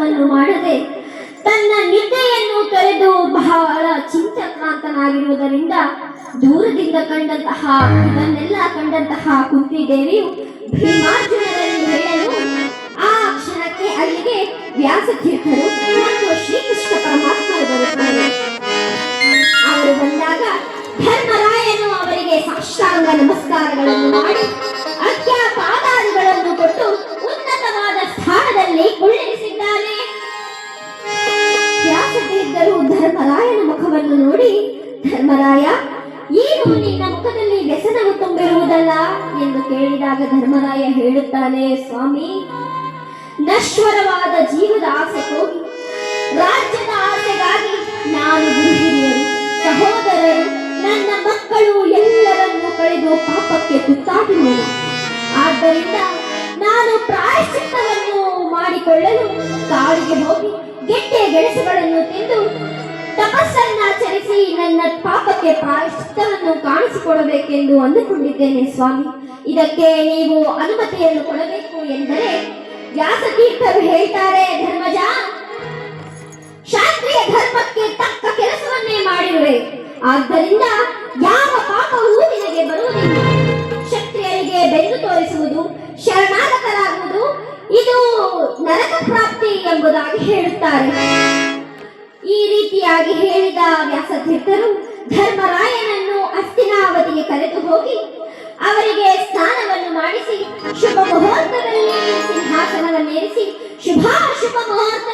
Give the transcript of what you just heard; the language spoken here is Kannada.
ಕೆಲಸವನ್ನು ಮಾಡದೆ ತನ್ನ ನಿದ್ದೆಯನ್ನು ತೊರೆದು ಬಹಳ ಚಿಂತಾಕ್ರಾಂತನಾಗಿರುವುದರಿಂದ ದೂರದಿಂದ ಕಂಡಂತಹ ಇದನ್ನೆಲ್ಲ ಕಂಡಂತಹ ಕುಂತಿದೇವಿಯು ಭೀಮಾರ್ಜುನರಲ್ಲಿ ಹೇಳಲು ಆ ಕ್ಷಣಕ್ಕೆ ಅಲ್ಲಿಗೆ ವ್ಯಾಸತೀರ್ಥರು ಮತ್ತು ಶ್ರೀಕೃಷ್ಣ ಪರಮಾತ್ಮರು ಬರುತ್ತಾರೆ. ಅವರು ಬಂದಾಗ ಧರ್ಮರಾಯನು ಅವರಿಗೆ ಸಾಷ್ಟಾಂಗ ನಮಸ್ಕಾರಗಳನ್ನು ಮಾಡಿ ಅರ್ಘ್ಯ ಪಾದಾದಿಗಳನ್ನು ಕೊಟ್ಟು ಉನ್ನತವಾದ ಸ್ಥಾನದಲ್ಲಿ ಕುಳ್ಳಿರಿಸಿದ್ದಾನೆ. ವ್ಯಾಸತೀರ್ಥರು ಧರ್ಮರಾಯನ ಮುಖವನ್ನು ನೋಡಿ, ಧರ್ಮರಾಯ, ಏನು ನಿನ್ನ ಮುಖದಲ್ಲಿ ವ್ಯಸನವು ತುಂಬಿರುವುದಲ್ಲ ಎಂದು ಕೇಳಿದಾಗ ಧರ್ಮರಾಯ ಹೇಳುತ್ತಾನೆ, ಸ್ವಾಮಿ, ನಶ್ವರವಾದ ಜೀವದ ಆಸೆ ಹೋಗಿ ರಾಜ್ಯದ ಆಸೆಗಾಗಿ ನಾನು ಗುರು ಹಿರಿಯರು, ಸಹೋದರರು, ನನ್ನ ಮಕ್ಕಳು ಎಲ್ಲರನ್ನೂ ಕಳೆದು ಪಾಪಕ್ಕೆ ತುತ್ತಾಗಿರುವುದು. ಆದ್ದರಿಂದ ನಾನು ಪ್ರಾಯಶ್ಚಿತ್ತವನ್ನು ಮಾಡಿಕೊಳ್ಳಲು ಕಾಡಿಗೆ ಹೋಗಿ ಗೆಡ್ಡೆ ಗೆಣಸುಗಳನ್ನು ತಿಂದು ತಪಸ್ಸನ್ನಾಚರಿಸಿ ನನ್ನ ಪಾಪಕ್ಕೆ ಪ್ರಾಯಶ್ಚಿತ್ತವನ್ನು ಕಾಣಿಸಿಕೊಡಬೇಕೆಂದು ಅಂದುಕೊಂಡಿದ್ದೇನೆ ಸ್ವಾಮಿ. ಇದಕ್ಕೆ ನೀವು ಅನುಮತಿಯನ್ನು ಕೊಡಬೇಕು ಎಂದರೆ ವ್ಯಾಸತೀರ್ಥರು ಹೇಳ್ತಾರೆ, ಧರ್ಮಜ, ಕ್ಷಾತ್ರಿಯ ಧರ್ಮಕ್ಕೆ ತಕ್ಕ ಕೆಲಸವನ್ನೇ ಮಾಡಿರುವೆ. ಆದ್ದರಿಂದ ಯಾವ ಪಾಪವೂ ನಿನಗೆ ಬರುವುದಿಲ್ಲ. ಕ್ಷತ್ರಿಯರಿಗೆ ಬೆನ್ನು ತೋರಿಸುವುದು, ಶರಣಾಗತರಾಗುವುದು ಇದು ನರಕ ಪ್ರಾಪ್ತಿ ಎಂಬುದಾಗಿ ಹೇಳುತ್ತಾರೆ. ಈ ರೀತಿಯಾಗಿ ಹೇಳಿದ ವ್ಯಾಸತೀರ್ಥರು ಧರ್ಮರಾಯನನ್ನು ಹಸ್ತಿನಾವತಿಗೆ ಕರೆದು ಹೋಗಿ ಅವರಿಗೆ ಸ್ನಾನವನ್ನು ಮಾಡಿಸಿ ಶುಭ ಮುಹೂರ್ತದಲ್ಲಿ ಸಿಂಹಾಸನವನ್ನೇರಿಸಿ ಶುಭ ಮುಹೂರ್ತ